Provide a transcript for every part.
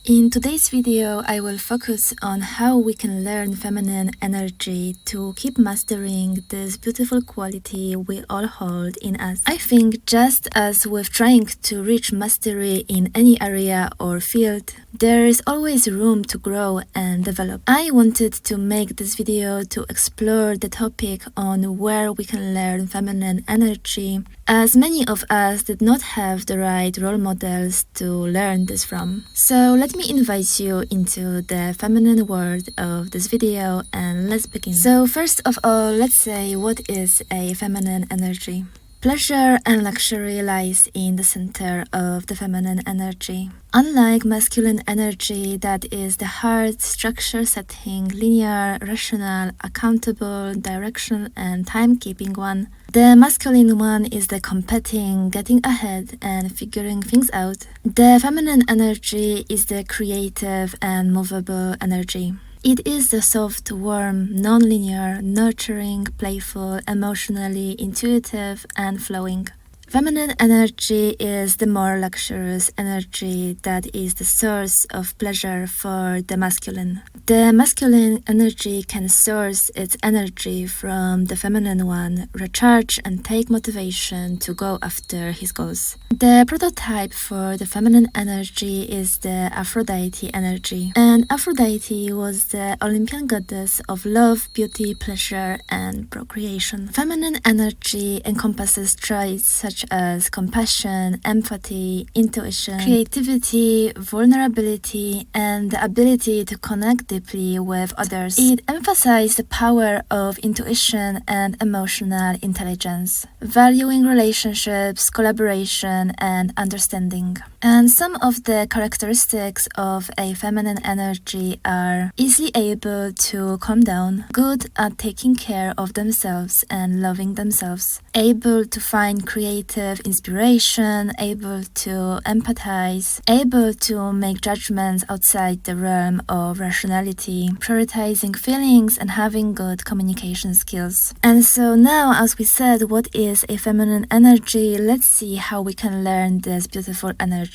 In today's video, I will focus on how we can learn feminine energy to keep mastering this beautiful quality we all hold in us. I think just as with trying to reach mastery in any area or field, there is always room to grow and develop. I wanted to make this video to explore the topic on where we can learn feminine energy, as many of us did not have the right role models to learn this from. So let me invite you into the feminine world of this video and let's begin. So first of all, let's say, what is a feminine energy? Pleasure and luxury lies in the center of the feminine energy. Unlike masculine energy, that is the hard, structure-setting, linear, rational, accountable, direction, and time-keeping one, the masculine one is the competing, getting ahead, and figuring things out. The feminine energy is the creative and movable energy. It is the soft, warm, non-linear, nurturing, playful, emotionally intuitive, and flowing. Feminine energy is the more luxurious energy that is the source of pleasure for the masculine. The masculine energy can source its energy from the feminine one, recharge and take motivation to go after his goals. The prototype for the feminine energy is the Aphrodite energy. And Aphrodite was the Olympian goddess of love, beauty, pleasure, and procreation. Feminine energy encompasses traits such as compassion, empathy, intuition, creativity, vulnerability, and the ability to connect deeply with others. It emphasizes the power of intuition and emotional intelligence, valuing relationships, collaboration, and understanding. And some of the characteristics of a feminine energy are easily able to calm down, good at taking care of themselves and loving themselves, able to find creative inspiration, able to empathize, able to make judgments outside the realm of rationality, prioritizing feelings and having good communication skills. And so now, as we said, what is a feminine energy? Let's see how we can learn this beautiful energy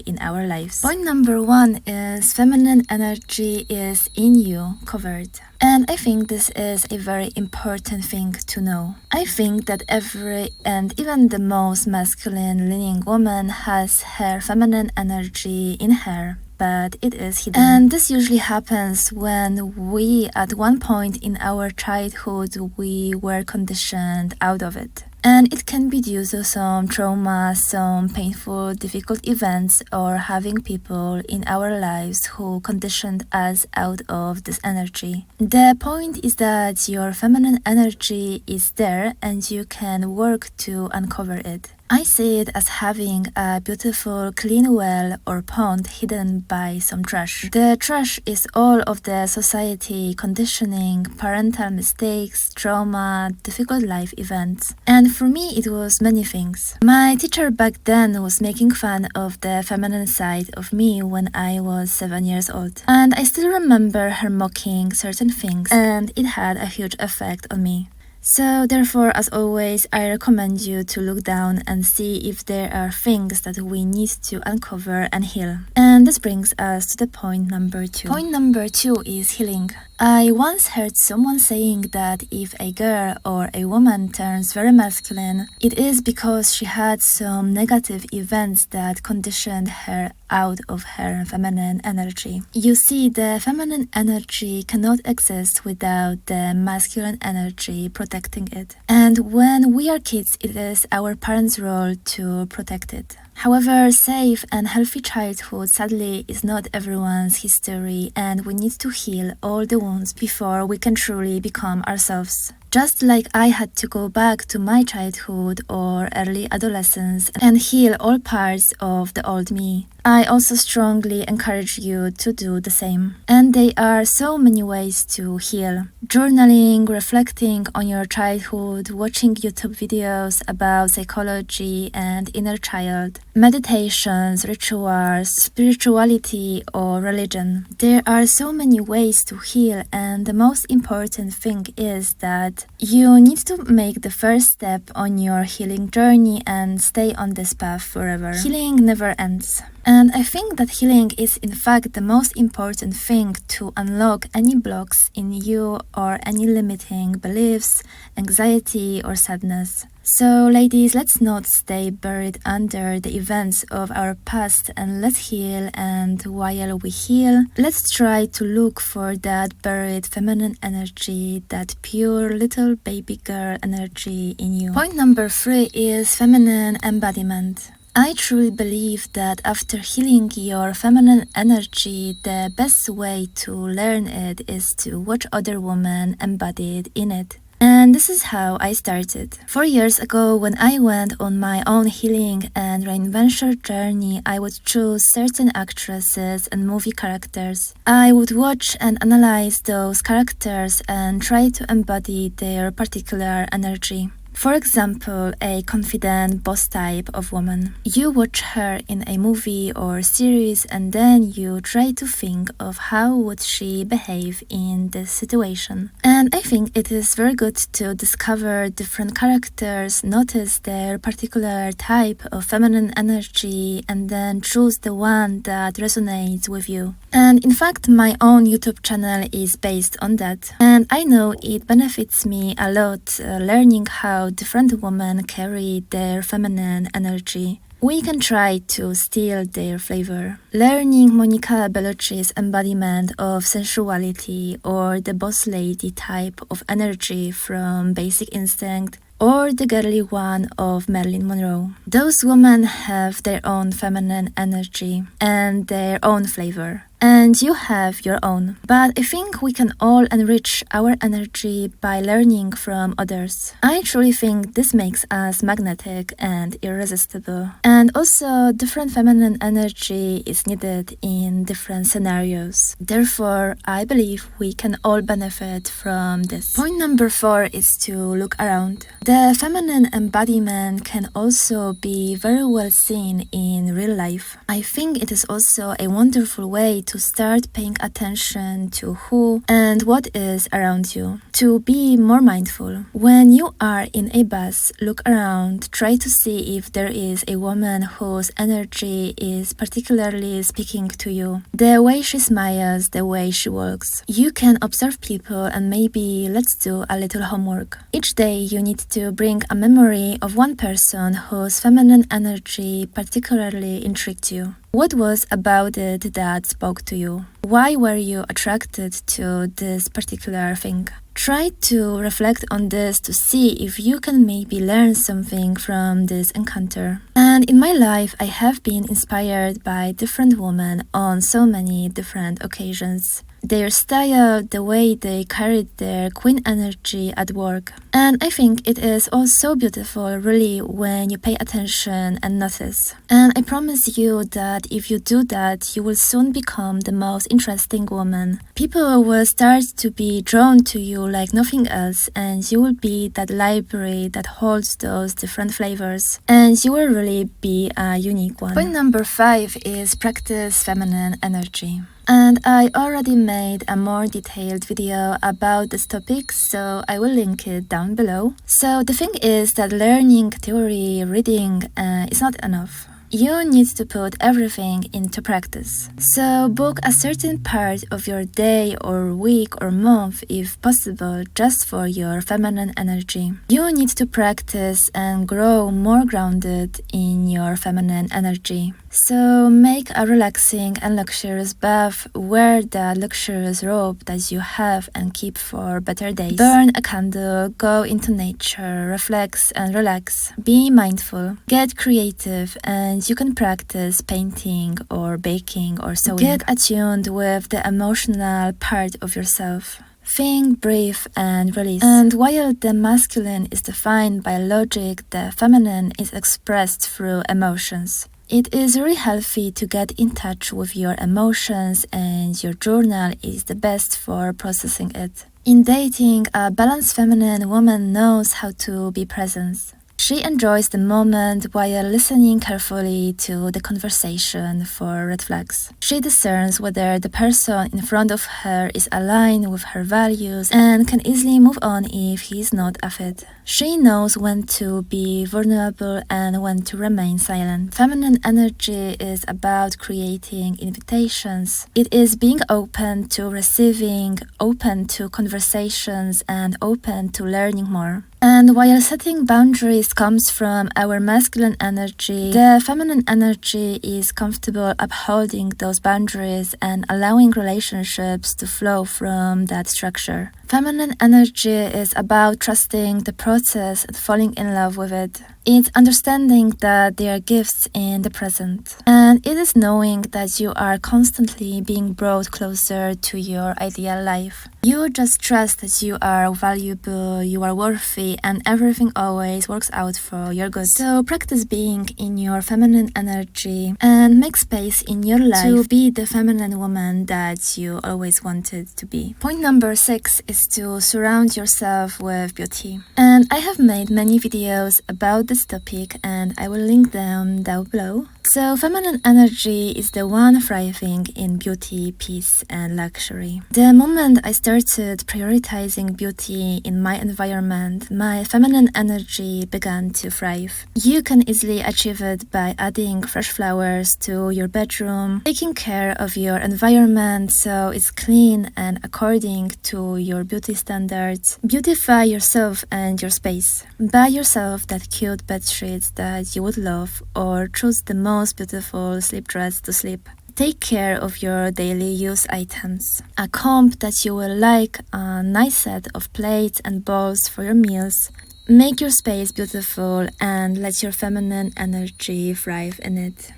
in our lives. Point number one is feminine energy is in you, covered. And I think this is a very important thing to know. I think that every and even the most masculine leaning woman has her feminine energy in her, but it is hidden. And this usually happens when we, at one point in our childhood, we were conditioned out of it. And it can be due to some trauma, some painful, difficult events, or having people in our lives who conditioned us out of this energy. The point is that your feminine energy is there and you can work to uncover it. I see it as having a beautiful clean well or pond hidden by some trash. The trash is all of the society conditioning, parental mistakes, trauma, difficult life events. And for me, it was many things. My teacher back then was making fun of the feminine side of me when I was 7 years old. And I still remember her mocking certain things, and it had a huge effect on me. So therefore, as always, I recommend you to look down and see if there are things that we need to uncover and heal. And this brings us to the point number two. Point number two is healing. I once heard someone saying that if a girl or a woman turns very masculine, it is because she had some negative events that conditioned her out of her feminine energy. You see, the feminine energy cannot exist without the masculine energy protecting it. And when we are kids, it is our parents' role to protect it. However, safe and healthy childhood sadly is not everyone's history, and we need to heal all the wounds before we can truly become ourselves. Just like I had to go back to my childhood or early adolescence and heal all parts of the old me, I also strongly encourage you to do the same. And there are so many ways to heal. Journaling, reflecting on your childhood, watching YouTube videos about psychology and inner child, meditations, rituals, spirituality, or religion. There are so many ways to heal, and the most important thing is that You need to make the first step on your healing journey and stay on this path forever. Healing never ends. And I think that healing is in fact the most important thing to unlock any blocks in you or any limiting beliefs, anxiety or sadness. So ladies, let's not stay buried under the events of our past and let's heal, and while we heal, let's try to look for that buried feminine energy, that pure little baby girl energy in you. Point number 3 is feminine embodiment. I truly believe that after healing your feminine energy, the best way to learn it is to watch other women embodied in it. And this is how I started. 4 years ago, when I went on my own healing and reinvention journey, I would choose certain actresses and movie characters. I would watch and analyze those characters and try to embody their particular energy. For example, a confident boss type of woman. You watch her in a movie or series and then you try to think of how would she behave in this situation. And I think it is very good to discover different characters, notice their particular type of feminine energy and then choose the one that resonates with you. And in fact, my own YouTube channel is based on that. And I know it benefits me a lot learning how different women carry their feminine energy. We can try to steal their flavor. Learning Monica Bellucci's embodiment of sensuality or the boss lady type of energy from Basic Instinct or the girly one of Marilyn Monroe. Those women have their own feminine energy and their own flavor. And you have your own. But I think we can all enrich our energy by learning from others. I truly think this makes us magnetic and irresistible. And also, different feminine energy is needed in different scenarios. Therefore, I believe we can all benefit from this. Point number 4 is to look around. The feminine embodiment can also be very well seen in real life. I think it is also a wonderful way to start paying attention to who and what is around you, to be more mindful. When you are in a bus, look around, try to see if there is a woman whose energy is particularly speaking to you. The way she smiles, the way she walks. You can observe people and maybe let's do a little homework. Each day you need to bring a memory of one person whose feminine energy particularly intrigued you. What was about it that spoke to you? Why were you attracted to this particular thing? Try to reflect on this to see if you can maybe learn something from this encounter. And in my life, I have been inspired by different women on so many different occasions. Their style, the way they carried their queen energy at work. And I think it is all so beautiful, really, when you pay attention and notice. And I promise you that if you do that, you will soon become the most interesting woman. People will start to be drawn to you like nothing else, and you will be that library that holds those different flavors. And you will really be a unique one. Point number 5 is practice feminine energy. And I already made a more detailed video about this topic, so I will link it down below. So the thing is that learning theory, reading is not enough. You need to put everything into practice. So book a certain part of your day or week or month, if possible, just for your feminine energy. You need to practice and grow more grounded in your feminine energy. So make a relaxing and luxurious bath, wear the luxurious robe that you have and keep for better days. Burn a candle, go into nature, reflect and relax. Be mindful, get creative, and you can practice painting or baking or sewing. Get attuned with the emotional part of yourself. Think, breathe, and release. And while the masculine is defined by logic, the feminine is expressed through emotions. It is really healthy to get in touch with your emotions, and your journal is the best for processing it. In dating, a balanced feminine woman knows how to be present. She enjoys the moment while listening carefully to the conversation for red flags. She discerns whether the person in front of her is aligned with her values and can easily move on if he is not a fit. She knows when to be vulnerable and when to remain silent. Feminine energy is about creating invitations. It is being open to receiving, open to conversations, and open to learning more. And while setting boundaries comes from our masculine energy, the feminine energy is comfortable upholding those boundaries and allowing relationships to flow from that structure. Feminine energy is about trusting the process and falling in love with it. It's understanding that there are gifts in the present. And it is knowing that you are constantly being brought closer to your ideal life. You just trust that you are valuable, you are worthy, and everything always works out for your good. So practice being in your feminine energy and make space in your life to be the feminine woman that you always wanted to be. Point number 6 is to surround yourself with beauty. And I have made many videos about this topic and I will link them down below. So feminine energy is the one thriving in beauty, peace, and luxury. The moment I started prioritizing beauty in my environment, my feminine energy began to thrive. You can easily achieve it by adding fresh flowers to your bedroom, taking care of your environment so it's clean and according to your beauty standards. Beautify yourself and your space. Buy yourself that cute bed sheets that you would love, or choose the most beautiful sleep dress to sleep. Take care of your daily use items. A comb that you will like, a nice set of plates and bowls for your meals. Make your space beautiful and let your feminine energy thrive in it.